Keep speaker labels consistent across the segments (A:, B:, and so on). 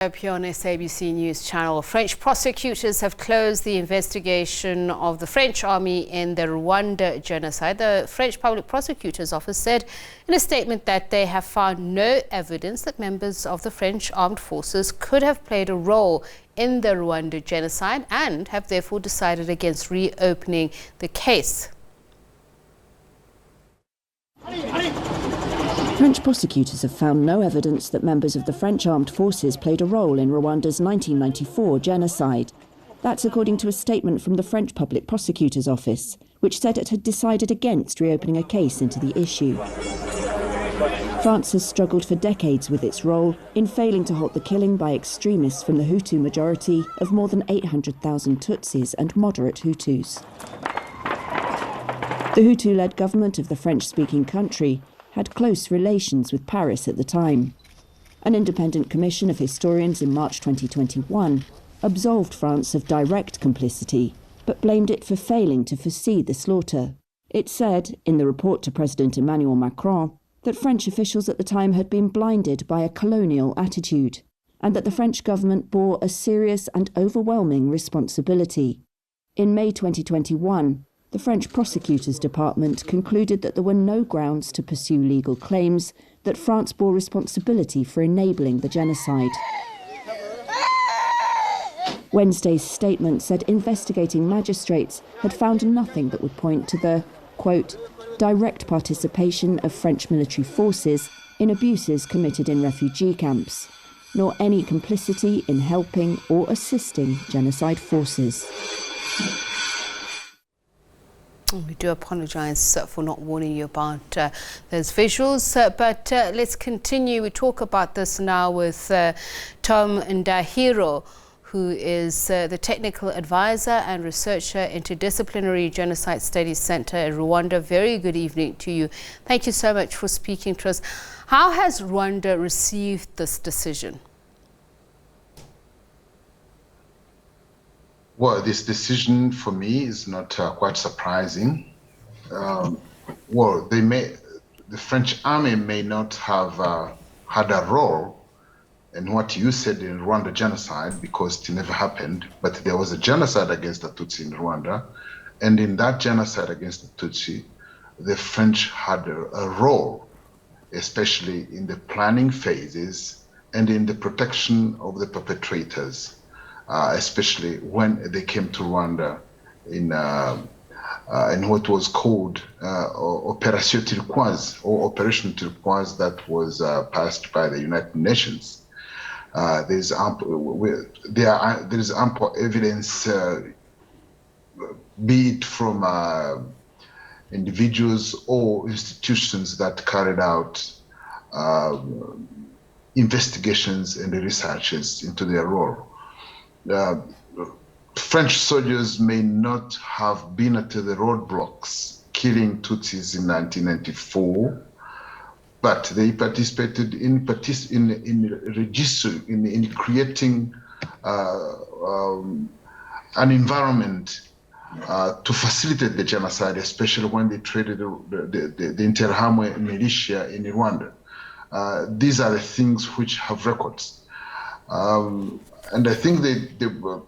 A: Here on SABC News Channel, French prosecutors have closed the investigation of the French army in the Rwanda Genocide. The French Public Prosecutor's Office said in a statement that they have found no evidence that members of the French armed forces could have played a role in the Rwanda Genocide and have therefore decided against reopening the case.
B: French prosecutors have found no evidence that members of the French armed forces played a role in Rwanda's 1994 genocide. That's according to a statement from the French Public Prosecutor's Office, which said it had decided against reopening a case into the issue. France has struggled for decades with its role in failing to halt the killing by extremists from the Hutu majority of more than 800,000 Tutsis and moderate Hutus. The Hutu-led government of the French-speaking country had close relations with Paris at the time. An independent commission of historians in March 2021 absolved France of direct complicity, but blamed it for failing to foresee the slaughter. It said, in the report to President Emmanuel Macron, that French officials at the time had been blinded by a colonial attitude, and that the French government bore a serious and overwhelming responsibility. In May 2021, the French Prosecutor's Department concluded that there were no grounds to pursue legal claims that France bore responsibility for enabling the genocide. Wednesday's statement said investigating magistrates had found nothing that would point to the, quote, direct participation of French military forces in abuses committed in refugee camps, nor any complicity in helping or assisting genocide forces.
A: We do apologise for not warning you about those visuals, but let's continue. We talk about this now with Tom Ndahiro, who is the technical advisor and researcher, Interdisciplinary Genocide Studies Centre in Rwanda. Very good evening to you. Thank you so much for speaking to us. How has Rwanda received this decision?
C: Well, this decision for me is not quite surprising. The French army may not have had a role in what you said in Rwanda genocide because it never happened, but there was a genocide against the Tutsi in Rwanda. And in that genocide against the Tutsi, the French had a role, especially in the planning phases and in the protection of the perpetrators. Especially when they came to Rwanda in what was called Opération Turquoise or Operation Turquoise that was passed by the United Nations. There is ample evidence, be it from individuals or institutions that carried out investigations and researches into their role. French soldiers may not have been at the roadblocks killing Tutsis in 1994, but they participated in creating an environment to facilitate the genocide, especially when they traded the Interahamwe militia in Rwanda. These are the things which have records. And I think the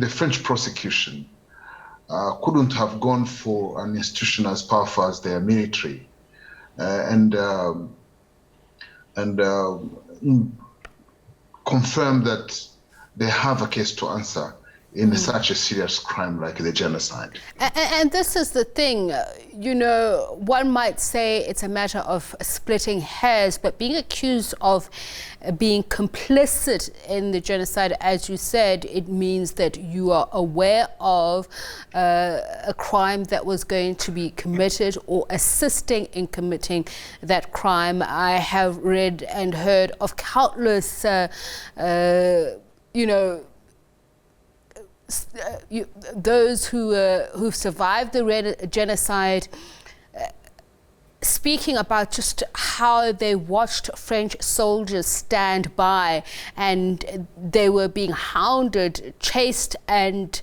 C: French prosecution couldn't have gone for an institution as powerful as their military, and confirm that they have a case to answer in such a serious crime like the genocide.
A: And this is the thing, you know, one might say it's a matter of splitting hairs, but being accused of being complicit in the genocide, as you said, it means that you are aware of a crime that was going to be committed or assisting in committing that crime. I have read and heard of countless, those who survived the genocide speaking about just how they watched French soldiers stand by and they were being hounded, chased, and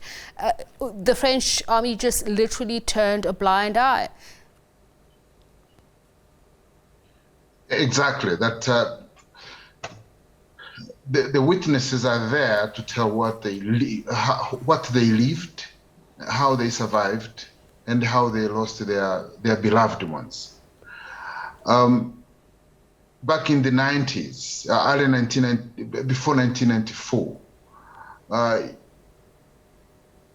A: the French army just literally turned a blind eye.
C: Exactly. That the witnesses are there to tell what they lived, how they survived, and how they lost their beloved ones. Back in the 90s, before 1994,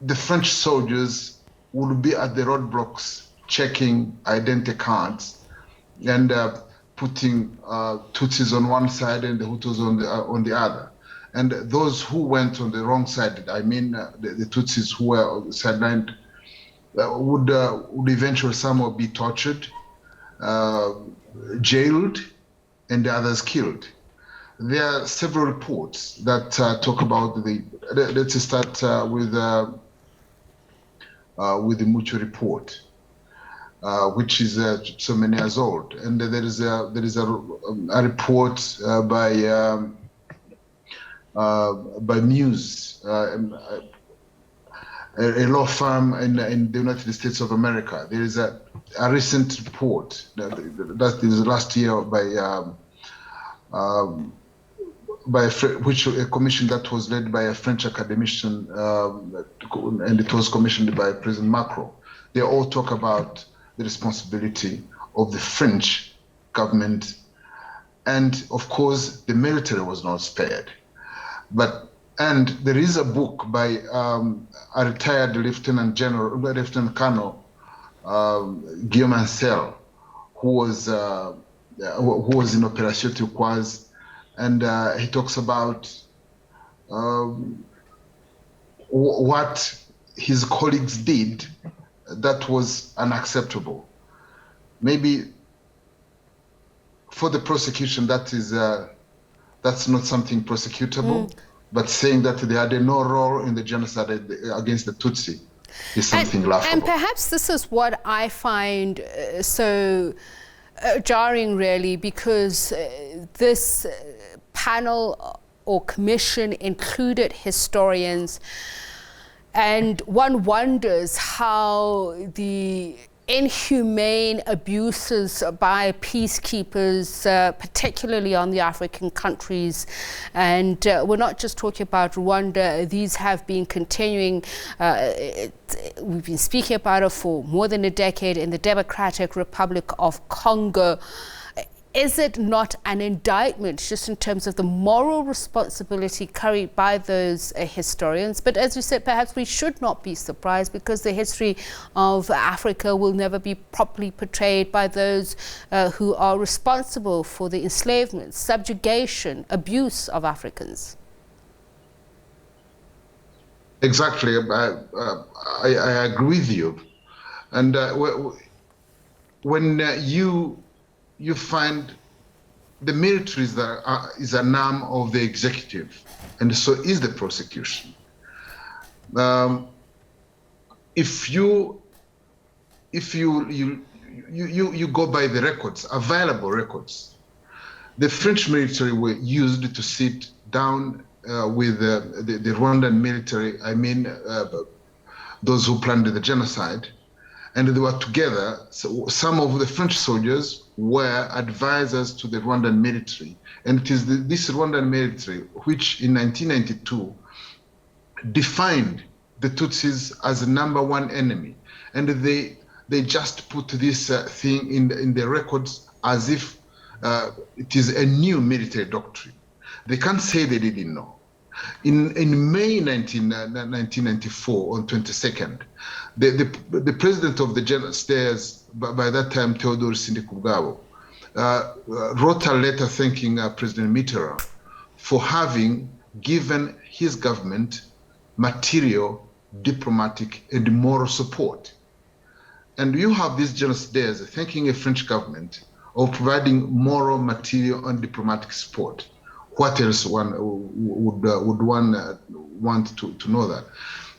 C: the French soldiers would be at the roadblocks checking identity cards and putting Tutsis on one side and the Hutus on the other. And those who went on the wrong side, I mean the Tutsis who were sidelined, would eventually some would be tortured, jailed, and the others killed. There are several reports that talk about let's start with the Mucho report, which is so many years old, and there is a report by Muse, a law firm in the United States of America. There is a recent report that is last year by a commission that was led by a French academician, and it was commissioned by President Macron. They all talk about the responsibility of the French government, and of course the military was not spared. And there is a book by a retired Lieutenant Colonel Guillaume Ancel, who was in Operation Turquoise, and he talks about what his colleagues did that was unacceptable. Maybe for the prosecution, that's not something prosecutable. But saying that they had no role in the genocide against the Tutsi is something laughable.
A: And perhaps this is what I find so jarring, really, because this panel or commission included historians, and one wonders how the inhumane abuses by peacekeepers, particularly on the African countries. And we're not just talking about Rwanda. These have been continuing. We've been speaking about it for more than a decade in the Democratic Republic of Congo. Is it not an indictment just in terms of the moral responsibility carried by those historians? But as you said, perhaps we should not be surprised, because the history of Africa will never be properly portrayed by those who are responsible for the enslavement, subjugation, abuse of Africans.
C: Exactly. I agree with you. And when you find the military is an arm of the executive, and so is the prosecution. If you go by the records, available records, the French military were used to sit down with the Rwandan military, I mean those who planned the genocide, and they were together. So some of the French soldiers were advisors to the Rwandan military. And it is this Rwandan military which in 1992 defined the Tutsis as the #1 enemy. And they just put this thing in the records as if it is a new military doctrine. They can't say they didn't know. In May 1994, on 22nd, the president of the genocides, by that time Theodore Sindikubwabo, wrote a letter thanking President Mitterrand for having given his government material, diplomatic, and moral support. And you have these genocides thanking a French government of providing moral, material, and diplomatic support. What else would one want to know that?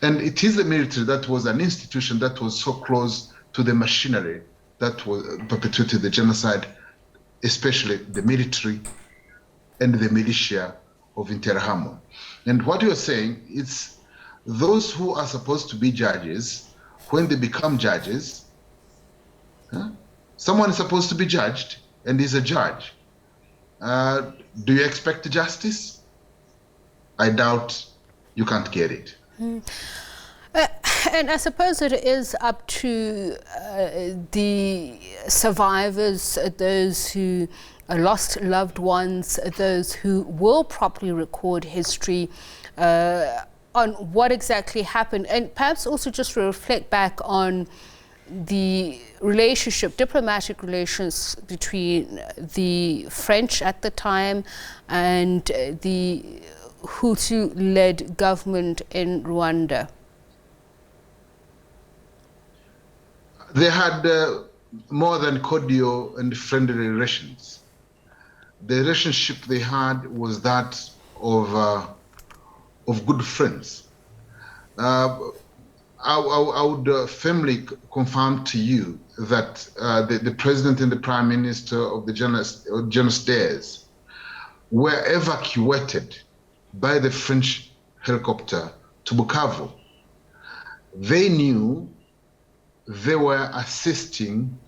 C: And it is the military that was an institution that was so close to the machinery that perpetuated the genocide, especially the military and the militia of Interahamwe. And what you're saying is those who are supposed to be judges, when they become judges, someone is supposed to be judged and is a judge. Do you expect justice? I doubt you can't get it.
A: And I suppose it is up to the survivors, those who lost loved ones, those who will properly record history on what exactly happened, and perhaps also just reflect back on the relationship, diplomatic relations between the French at the time and the Hutu-led government in Rwanda.
C: They had more than cordial and friendly relations. The relationship they had was that of good friends. I would firmly confirm to you that the president and the prime minister of the genocides were evacuated by the French helicopter to Bukavu. They knew they were assisting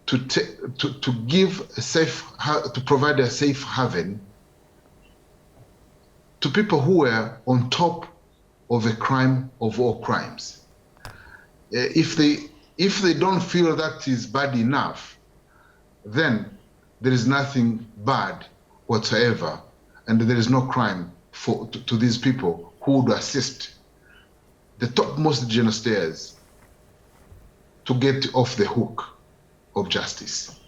C: to provide a safe haven to people who were on top of a crime of all crimes. If they don't feel that is bad enough, then there is nothing bad whatsoever, and there is no crime to these people who would assist the topmost genocides to get off the hook of justice.